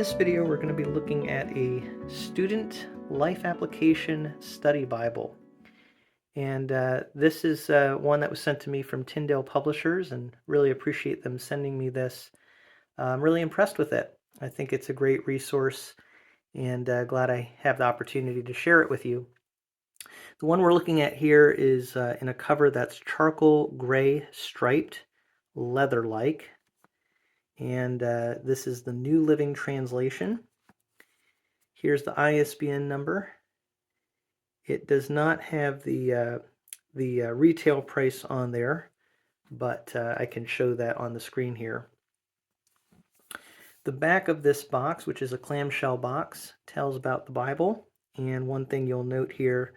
this video, we're going to be looking at a Student Life Application Study Bible. And this is one that was sent to me from Tyndale Publishers, and really appreciate them sending me this. I'm really impressed with it. I think it's a great resource, and glad I have the opportunity to share it with you. The one we're looking at here is in a cover that's charcoal gray striped, leather-like. And this is the New Living Translation. Here's the ISBN number. It does not have the retail price on there, but I can show that on the screen here. The back of this box, which is a clamshell box, tells about the Bible. And one thing you'll note here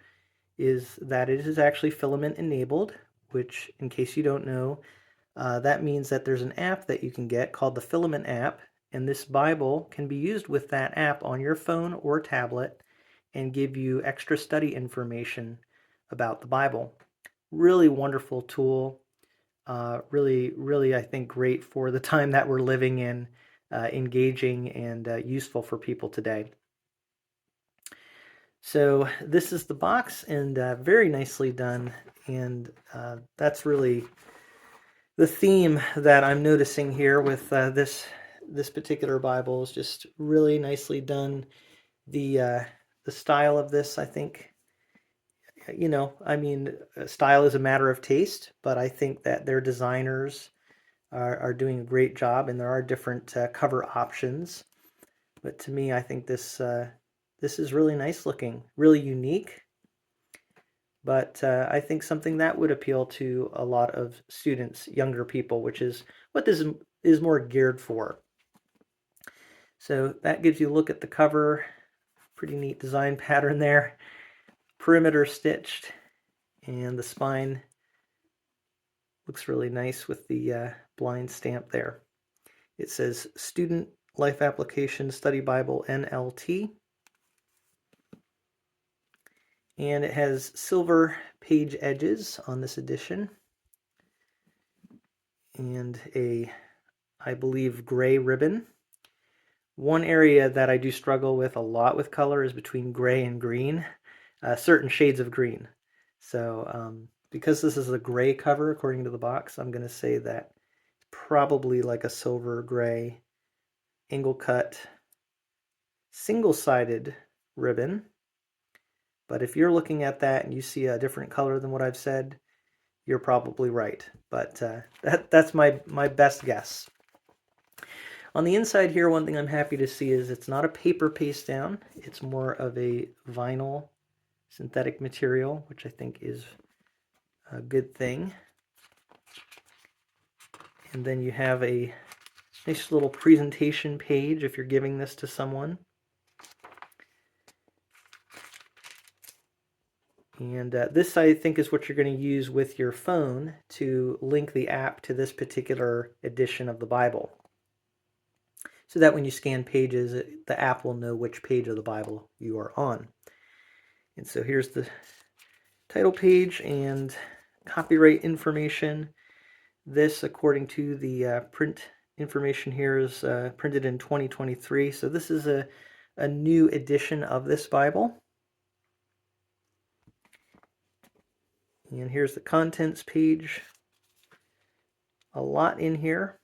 is that it is actually filament enabled, which, in case you don't know, that means that there's an app that you can get called the Filament app, and this Bible can be used with that app on your phone or tablet and give you extra study information about the Bible. Really wonderful tool. Really, I think great for the time that we're living in, engaging and useful for people today. So this is the box, and very nicely done, and that's really the theme that I'm noticing here with this particular Bible is just really nicely done. The style of this, I think, style is a matter of taste, but I think that their designers are doing a great job, and there are different cover options. But to me, I think this is really nice looking, really unique. But I think something that would appeal to a lot of students, younger people, which is what this is more geared for. So that gives you a look at the cover. Pretty neat design pattern there. Perimeter stitched, and the spine looks really nice with the blind stamp there. It says Student Life Application Study Bible NLT. And it has silver page edges on this edition, and I believe, gray ribbon. One area that I do struggle with a lot with color is between gray and green, certain shades of green. So because this is a gray cover, according to the box, I'm going to say that it's probably like a silver gray, angle cut, single-sided ribbon. But if you're looking at that and you see a different color than what I've said, you're probably right. But that's my best guess. On the inside here, one thing I'm happy to see is it's not a paper paste down. It's more of a vinyl synthetic material, which I think is a good thing. And then you have a nice little presentation page if you're giving this to someone. And this, I think, is what you're going to use with your phone to link the app to this particular edition of the Bible, so that when you scan pages, the app will know which page of the Bible you are on. And so here's the title page and copyright information. This, according to the print information here, is printed in 2023. So this is a new edition of this Bible. And here's the contents page. A lot in here.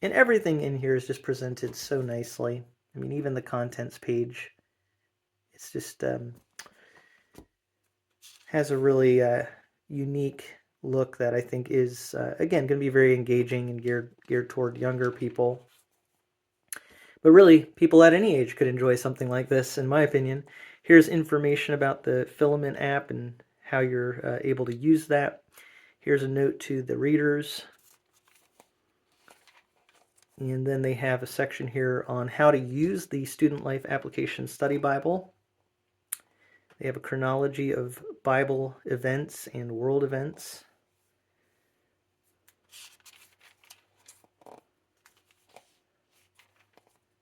And everything in here is just presented so nicely. I mean, even the contents page, it's just has a really unique look that I think is, again, going to be very engaging and geared toward younger people. But really, people at any age could enjoy something like this, in my opinion. Here's information about the Filament app and how you're able to use that. Here's a note to the readers. And then they have a section here on how to use the Student Life Application Study Bible. They have a chronology of Bible events and world events.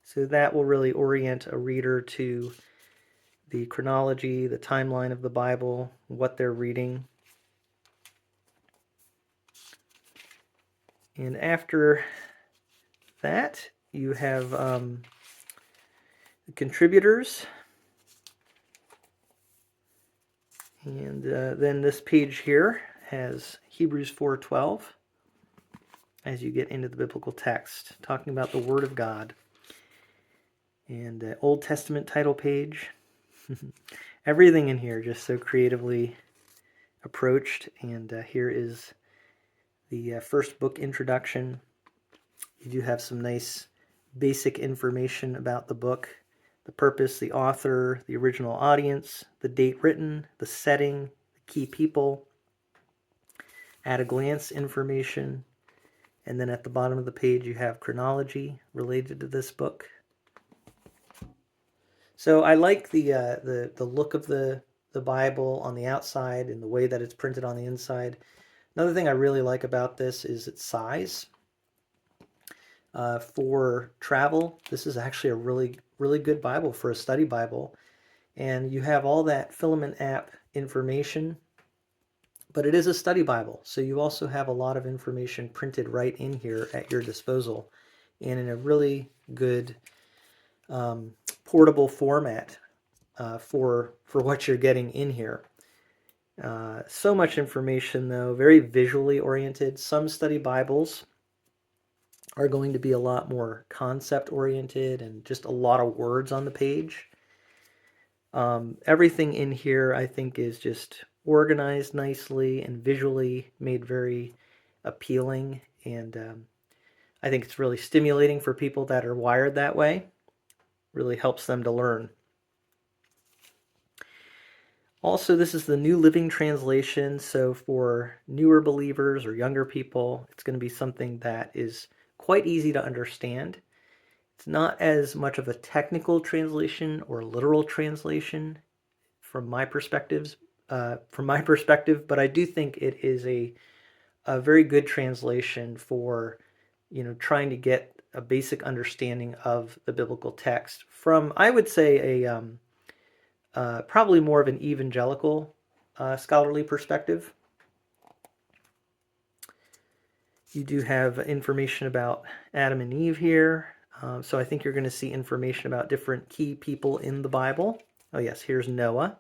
So that will really orient a reader to the chronology, the timeline of the Bible, what they're reading. And after that, you have the contributors. And then this page here has Hebrews 4:12 as you get into the biblical text, talking about the Word of God. And Old Testament title page. Everything in here just so creatively approached. And here is the first book introduction. You do have some nice basic information about the book, the purpose, the author, the original audience, the date written, the setting, the key people, at a glance information, and then at the bottom of the page you have chronology related to this book. So I like the look of the Bible on the outside and the way that it's printed on the inside. Another thing I really like about this is its size. For travel, this is actually a really good Bible for a study Bible. And you have all that Filament app information, but it is a study Bible. So you also have a lot of information printed right in here at your disposal and in a really good portable format for what you're getting in here. So much information, though, very visually oriented. Some study Bibles are going to be a lot more concept oriented and just a lot of words on the page. Everything in here, I think, is just organized nicely and visually made very appealing. And I think it's really stimulating for people that are wired that way. Really helps them to learn. Also, this is the New Living Translation, so for newer believers or younger people, it's going to be something that is quite easy to understand. It's not as much of a technical translation or literal translation from my perspective, but I do think it is a very good translation for, trying to get a basic understanding of the biblical text from, I would say, probably more of an evangelical scholarly perspective. You do have information about Adam and Eve here. So I think you're going to see information about different key people in the Bible. Oh yes, here's Noah.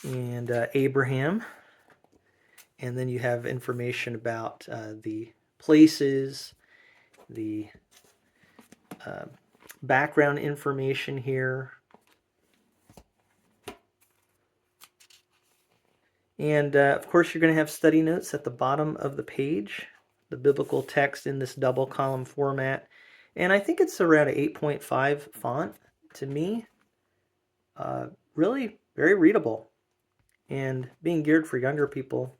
And Abraham. And then you have information about the places, the background information here. And of course, you're going to have study notes at the bottom of the page, the biblical text in this double column format. And I think it's around an 8.5 font to me. Really very readable. And being geared for younger people,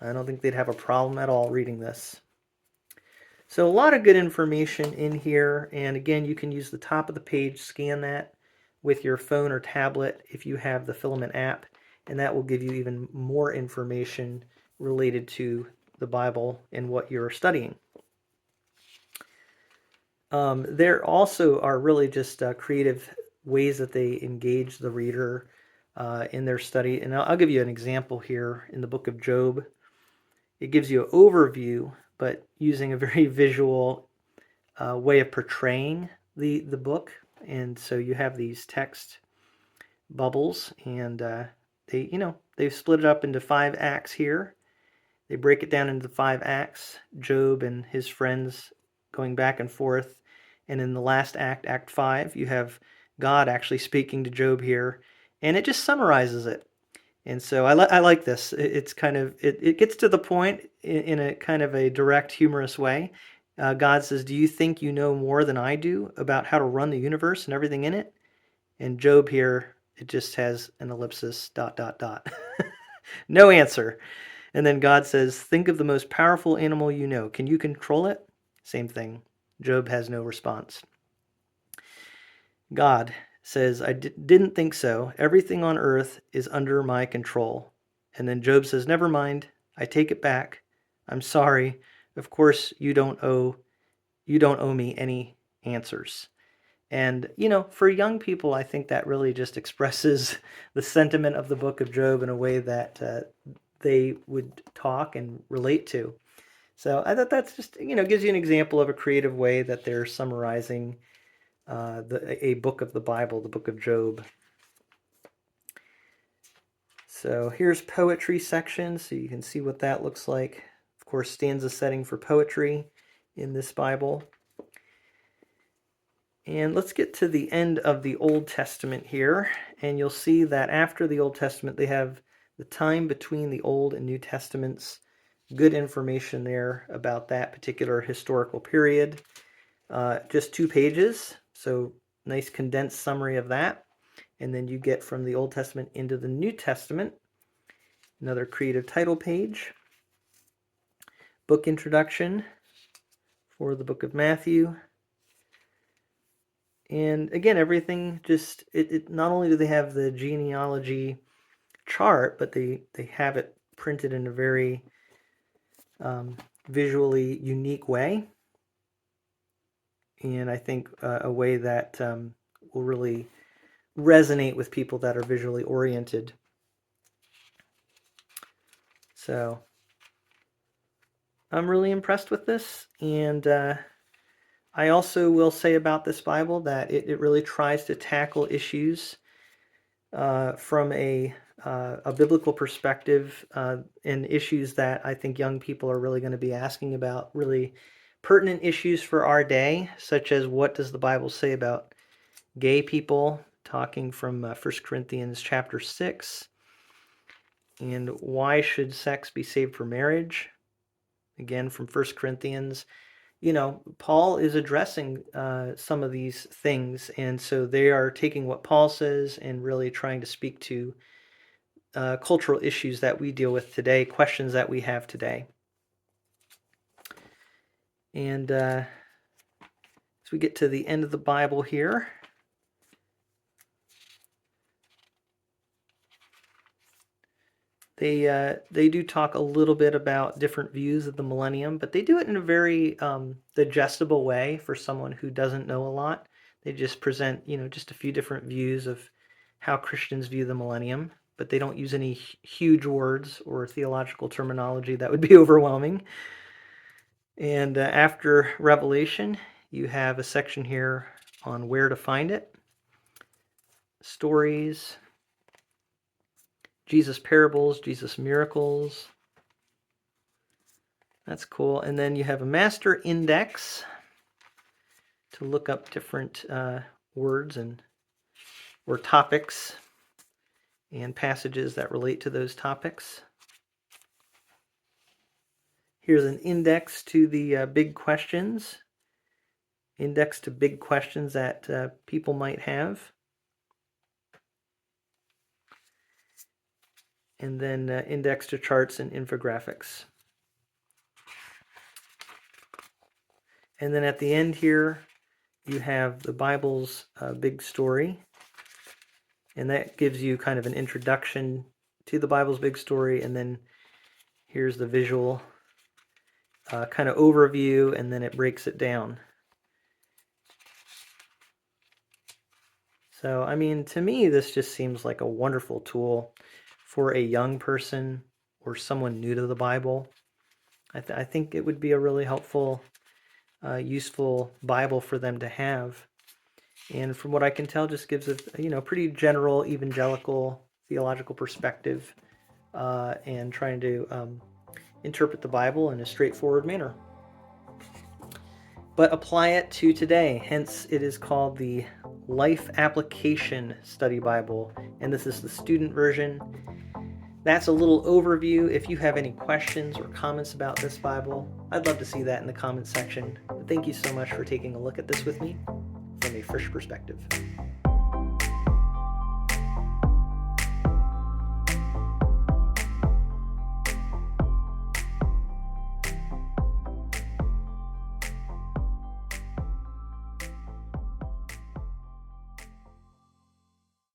I don't think they'd have a problem at all reading this. So a lot of good information in here. And again, you can use the top of the page, scan that with your phone or tablet if you have the Filament app. And that will give you even more information related to the Bible and what you're studying. There also are really just creative ways that they engage the reader in their study. And I'll give you an example here in the book of Job. It gives you an overview, but using a very visual way of portraying the book. And so you have these text bubbles, and they've split it up into 5 acts here. They break it down into 5 acts, Job and his friends going back and forth. And in the last act, Act 5, you have God actually speaking to Job here, and it just summarizes it. And so I like this. It's kind of, it gets to the point in a kind of a direct, humorous way. God says, "Do you think you know more than I do about how to run the universe and everything in it?" And Job here, it just has an ellipsis, ... No answer. And then God says, "Think of the most powerful animal you know. Can you control it?" Same thing. Job has no response. God says, "I didn't think so. Everything on earth is under my control." And then Job says, "Never mind. I take it back. I'm sorry. Of course, you don't owe me any answers." And, for young people, I think that really just expresses the sentiment of the book of Job in a way that they would talk and relate to. So I thought that's just, gives you an example of a creative way that they're summarizing a book of the Bible, the book of Job. So here's poetry section, so you can see what that looks like. Of course, stanza setting for poetry in this Bible. And let's get to the end of the Old Testament here, and you'll see that after the Old Testament, they have the time between the Old and New Testaments. Good information there about that particular historical period. Just 2 pages, so nice condensed summary of that. And then you get from the Old Testament into the New Testament, another creative title page, book introduction for the book of Matthew. And again, everything just, not only do they have the genealogy chart, but they have it printed in a very visually unique way. And I think a way that will really resonate with people that are visually oriented. So I'm really impressed with this, and I also will say about this Bible that it really tries to tackle issues from a biblical perspective, and issues that I think young people are really going to be asking about, really pertinent issues for our day, such as what does the Bible say about gay people, talking from 1 Corinthians chapter 6, and why should sex be saved for marriage, again from 1 Corinthians. Paul is addressing some of these things, and so they are taking what Paul says and really trying to speak to cultural issues that we deal with today, questions that we have today. And as we get to the end of the Bible here, they do talk a little bit about different views of the millennium, but they do it in a very digestible way for someone who doesn't know a lot. They just present, just a few different views of how Christians view the millennium, but they don't use any huge words or theological terminology that would be overwhelming. And after Revelation, you have a section here on where to find it, stories, Jesus parables, Jesus miracles. That's cool. And then you have a master index to look up different words or topics and passages that relate to those topics. Here's an index to the big questions, index to big questions that people might have. And then index to charts and infographics. And then at the end here, you have the Bible's big story. And that gives you kind of an introduction to the Bible's big story. And then here's the visual kind of overview, and then it breaks it down. So, I mean, to me, this just seems like a wonderful tool for a young person or someone new to the Bible. I think it would be a really helpful, useful Bible for them to have. And from what I can tell, just gives a pretty general evangelical theological perspective, and trying to interpret the Bible in a straightforward manner. But apply it to today. Hence, it is called the Life Application Study Bible, and this is the student version. That's a little overview. If you have any questions or comments about this Bible, I'd love to see that in the comments section. Thank you so much for taking a look at this with me from a fresh perspective.